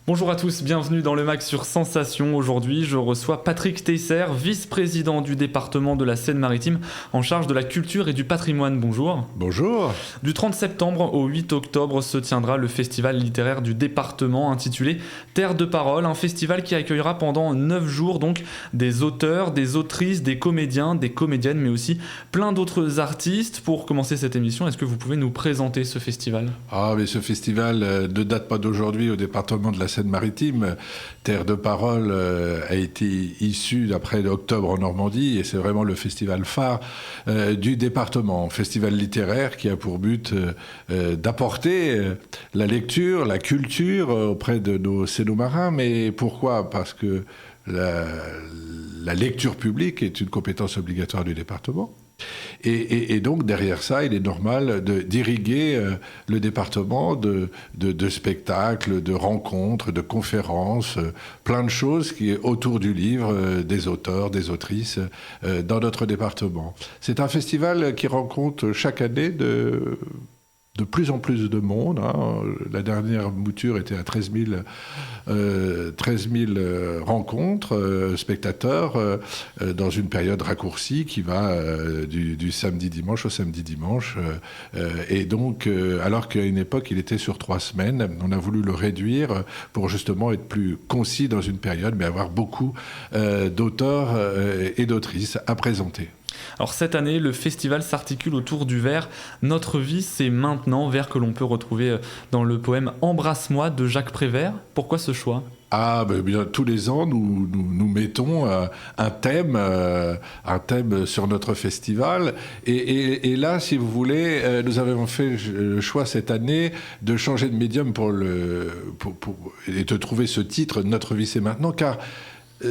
Bonjour à tous, bienvenue dans le MAC sur Sensation. Aujourd'hui, je reçois Patrick Teisser, vice-président du département de la Seine-Maritime, en charge de la culture et du patrimoine. Bonjour. Bonjour. Du 30 septembre au 8 octobre se tiendra le festival littéraire du département intitulé Terre de Parole, un festival qui accueillera pendant 9 jours donc des auteurs, des autrices, des comédiens, des comédiennes, mais aussi plein d'autres artistes. Pour commencer cette émission, est-ce que vous pouvez nous présenter ce festival ? Mais ce festival ne date pas d'aujourd'hui au département de la Seine-Maritime. Terre de Parole a été issu d'après Octobre en Normandie et c'est vraiment le festival phare du département. Festival littéraire qui a pour but d'apporter la lecture, la culture auprès de nos Séno-marins. Mais pourquoi ? Parce que la lecture publique est une compétence obligatoire du département. Et donc, derrière ça, il est normal d'irriguer le département de spectacles, de rencontres, de conférences, plein de choses qui est autour du livre, des auteurs, des autrices, dans notre département. C'est un festival qui rencontre chaque année de plus en plus de monde. La dernière mouture était à 13 000 rencontres, spectateurs, dans une période raccourcie qui va du samedi-dimanche au samedi-dimanche. Et donc, alors qu'à une époque, il était sur 3 semaines, on a voulu le réduire pour justement être plus concis dans une période, mais avoir beaucoup d'auteurs et d'autrices à présenter. Alors cette année, le festival s'articule autour du vers « Notre vie, c'est maintenant », vers que l'on peut retrouver dans le poème « Embrasse-moi » de Jacques Prévert. Pourquoi ce choix ? Bien, tous les ans, nous mettons un thème sur notre festival. Et là, si vous voulez, nous avons fait le choix cette année de changer de médium et de trouver ce titre « Notre vie, c'est maintenant », car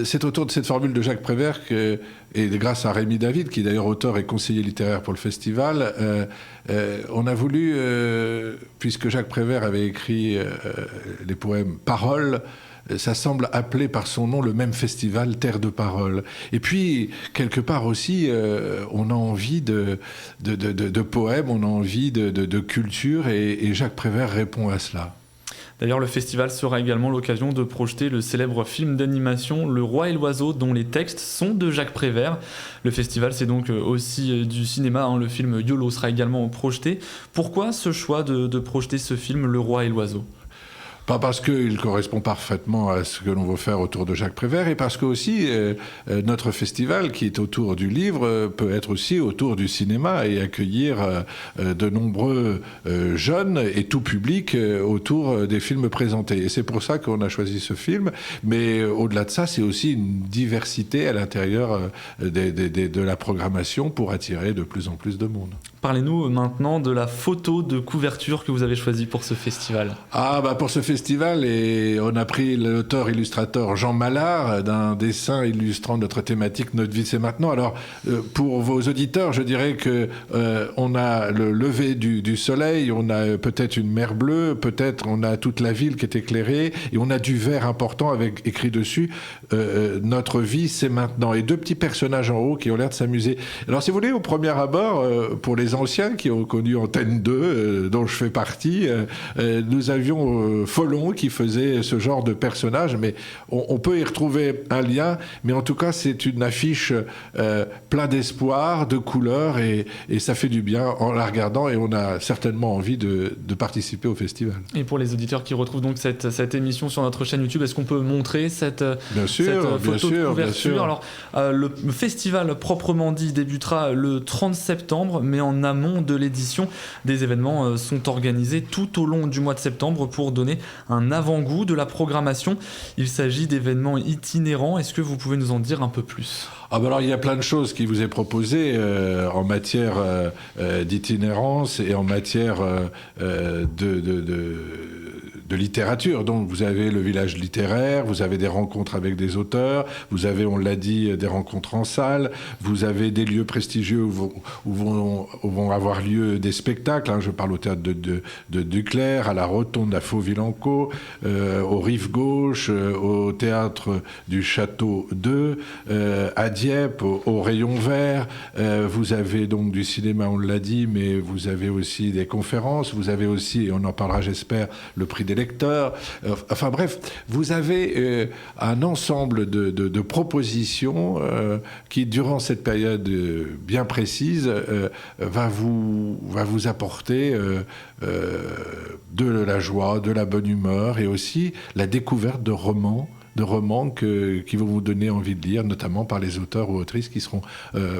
c'est autour de cette formule de Jacques Prévert et grâce à Rémi David, qui est d'ailleurs auteur et conseiller littéraire pour le festival, on a voulu, puisque Jacques Prévert avait écrit les poèmes « Paroles », ça semble appeler par son nom le même festival, Terre de Parole. Et puis, quelque part aussi, on a envie de poèmes, on a envie de culture, et Jacques Prévert répond à cela. D'ailleurs, le festival sera également l'occasion de projeter le célèbre film d'animation Le Roi et l'Oiseau, dont les textes sont de Jacques Prévert. Le festival, c'est donc aussi du cinéma. Le film YOLO sera également projeté. Pourquoi ce choix de projeter ce film Le Roi et l'Oiseau ? Pas parce qu'il correspond parfaitement à ce que l'on veut faire autour de Jacques Prévert, et parce que aussi notre festival, qui est autour du livre, peut être aussi autour du cinéma et accueillir de nombreux jeunes et tout public autour des films présentés. Et c'est pour ça qu'on a choisi ce film. Mais au-delà de ça, c'est aussi une diversité à l'intérieur de la programmation pour attirer de plus en plus de monde. Parlez-nous maintenant de la photo de couverture que vous avez choisie pour ce festival. Pour ce festival, on a pris l'auteur-illustrateur Jean Mallard d'un dessin illustrant notre thématique « Notre vie, c'est maintenant ». Alors, pour vos auditeurs, je dirais qu'on a le lever du soleil, on a peut-être une mer bleue, peut-être on a toute la ville qui est éclairée, et on a du vert important avec écrit dessus « Notre vie, c'est maintenant ». Et 2 petits personnages en haut qui ont l'air de s'amuser. Alors, si vous voulez, au premier abord, pour les anciens qui ont connu Antenne 2, dont je fais partie, nous avions Folon qui faisait ce genre de personnage, mais on peut y retrouver un lien, mais en tout cas c'est une affiche plein d'espoir, de couleurs, et ça fait du bien en la regardant, et on a certainement envie de participer au festival. Et pour les auditeurs qui retrouvent donc cette émission sur notre chaîne YouTube, est-ce qu'on peut montrer cette photo de couverture ? Bien sûr. Alors, le festival proprement dit débutera le 30 septembre, mais en amont de l'édition, des événements sont organisés tout au long du mois de septembre pour donner un avant-goût de la programmation. Il s'agit d'événements itinérants. Est-ce que vous pouvez nous en dire un peu plus ? Alors, il y a plein de choses qui vous est proposé en matière d'itinérance et en matière de littérature. Donc, vous avez le village littéraire, vous avez des rencontres avec des auteurs, vous avez, on l'a dit, des rencontres en salle, vous avez des lieux prestigieux où vont avoir lieu des spectacles. Je parle au théâtre de Duclerc, à la Rotonde à Faux-Vilanco, au Rive Gauche, au théâtre du Château 2, à Dieppe, au Rayon Vert. Vous avez donc du cinéma, on l'a dit, mais vous avez aussi des conférences, vous avez aussi, et on en parlera j'espère, le prix des lecteurs. Enfin bref, vous avez un ensemble de propositions qui, durant cette période bien précise, va vous apporter de la joie, de la bonne humeur et aussi la découverte de romans qui vont vous donner envie de lire, notamment par les auteurs ou autrices qui seront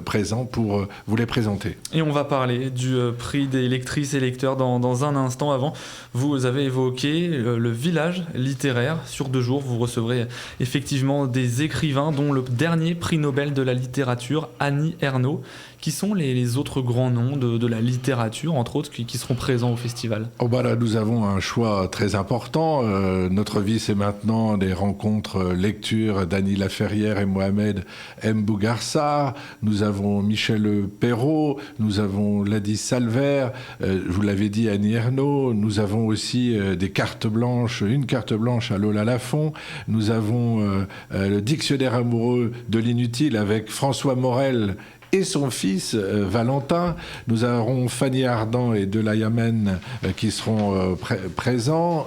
présents pour vous les présenter. Et on va parler du prix des lectrices et lecteurs dans un instant. Avant, vous avez évoqué le village littéraire. Sur 2 jours, vous recevrez effectivement des écrivains, dont le dernier prix Nobel de la littérature, Annie Ernaux. Qui sont les autres grands noms de la littérature, entre autres, qui seront présents au festival? Là, nous avons un choix très important. Notre vie, c'est maintenant des rencontres lecture d'Annie Laferrière et Mohamed M. Bougarsar. Nous avons Michel Perrault, nous avons Ladis Salver, je vous l'avais dit, Annie Ernaux. Nous avons aussi des cartes blanches, une carte blanche à Lola Lafont. Nous avons le dictionnaire amoureux de l'inutile avec François Morel et son fils Valentin. Nous aurons Fanny Ardant et Delaya Men qui seront présents.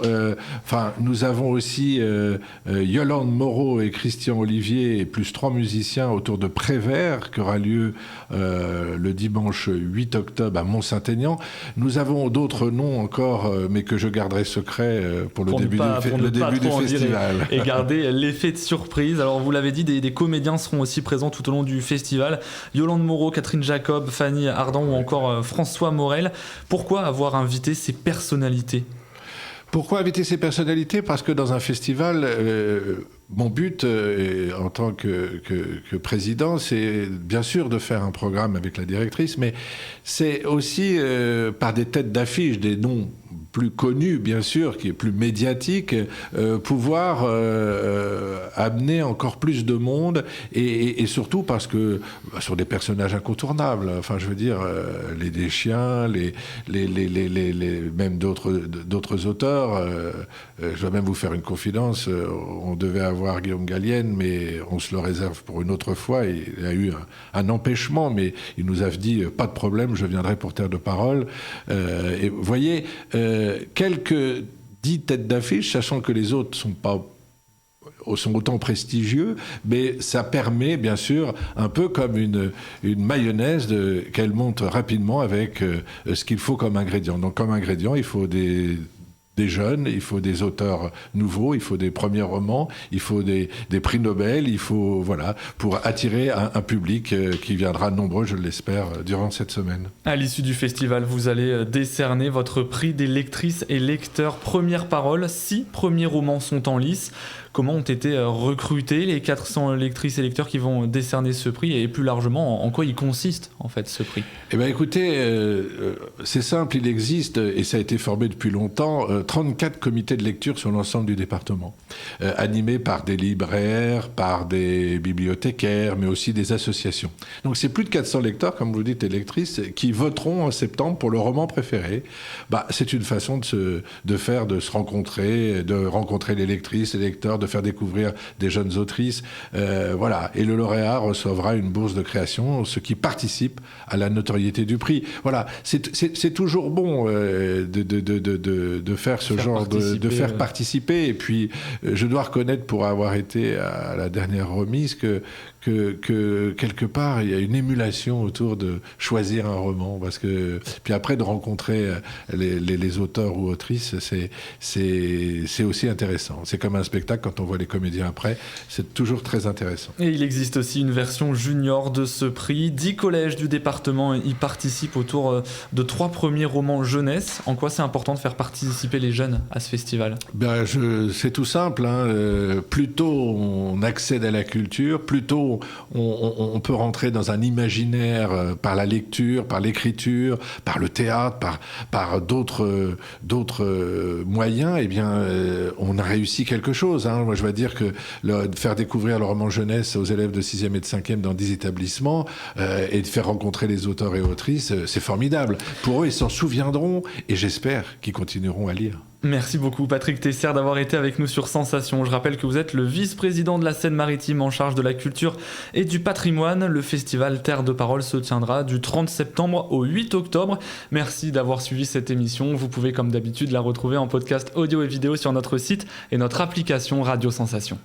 Nous avons aussi Yolande Moreau et Christian Olivier et plus 3 musiciens autour de Prévert qui aura lieu le dimanche 8 octobre à Mont-Saint-Aignan. Nous avons d'autres noms encore mais que je garderai secret pour le début du festival. Et garder l'effet de surprise. Alors vous l'avez dit, des comédiens seront aussi présents tout au long du festival. Yolande Moreau, Catherine Jacob, Fanny Ardant ou encore François Morel. Pourquoi avoir invité ces personnalités ? Pourquoi inviter ces personnalités ? Parce que dans un festival, mon but en tant que président, c'est bien sûr de faire un programme avec la directrice, mais c'est aussi par des têtes d'affiche, des noms plus connu, bien sûr, qui est plus médiatique, pouvoir amener encore plus de monde et surtout parce que sur des personnages incontournables. Enfin, je veux dire, les Deschiens, même d'autres auteurs. Je vais même vous faire une confidence. On devait avoir Guillaume Gallienne, mais on se le réserve pour une autre fois. Il a eu un empêchement, mais il nous a dit pas de problème, je viendrai pour Terre de Parole. Et vous voyez. Quelques 10 têtes d'affiche, sachant que les autres sont autant prestigieux, mais ça permet bien sûr un peu comme une mayonnaise qu'elle monte rapidement avec ce qu'il faut comme ingrédient. Donc comme ingrédient, il faut des jeunes, il faut des auteurs nouveaux, il faut des premiers romans, il faut des prix Nobel, il faut, pour attirer un public qui viendra nombreux, je l'espère, durant cette semaine. À l'issue du festival, vous allez décerner votre prix des lectrices et lecteurs Première Parole. 6 premiers romans sont en lice. Comment ont été recrutés les 400 lectrices et lecteurs qui vont décerner ce prix et plus largement, en quoi il consiste en fait ce prix ? Eh bien écoutez, c'est simple, il existe et ça a été formé depuis longtemps, 34 comités de lecture sur l'ensemble du département, animés par des libraires, par des bibliothécaires, mais aussi des associations. Donc c'est plus de 400 lecteurs, comme vous dites, et lectrices, qui voteront en septembre pour le roman préféré. C'est une façon de se rencontrer, de rencontrer les lectrices, les lecteurs, de faire découvrir des jeunes autrices. Et le lauréat recevra une bourse de création, ce qui participe à la notoriété du prix. Voilà, c'est toujours bon de faire ce genre de faire participer. Et puis, je dois reconnaître, pour avoir été à la dernière remise, que quelque part, il y a une émulation autour de choisir un roman. Parce que, puis après, de rencontrer les auteurs ou autrices, c'est aussi intéressant. C'est comme un spectacle, quand on voit les comédiens après, c'est toujours très intéressant. Et il existe aussi une version junior de ce prix. 10 collèges du département y participent autour de 3 premiers romans jeunesse. En quoi c'est important de faire participer les jeunes à ce festival ? C'est tout simple. Plus tôt on accède à la culture, plus tôt on peut rentrer dans un imaginaire par la lecture, par l'écriture, par le théâtre, par d'autres moyens, on a réussi quelque chose. Moi, je vais dire que faire découvrir le roman jeunesse aux élèves de 6e et de 5e dans 10 établissements et de faire rencontrer les auteurs et autrices, c'est formidable. Pour eux, ils s'en souviendront et j'espère qu'ils continueront à lire. Merci beaucoup Patrick Tesser d'avoir été avec nous sur Sensation. Je rappelle que vous êtes le vice-président de la Seine-Maritime en charge de la culture et du patrimoine. Le festival Terre de Parole se tiendra du 30 septembre au 8 octobre. Merci d'avoir suivi cette émission. Vous pouvez comme d'habitude la retrouver en podcast audio et vidéo sur notre site et notre application Radio Sensation.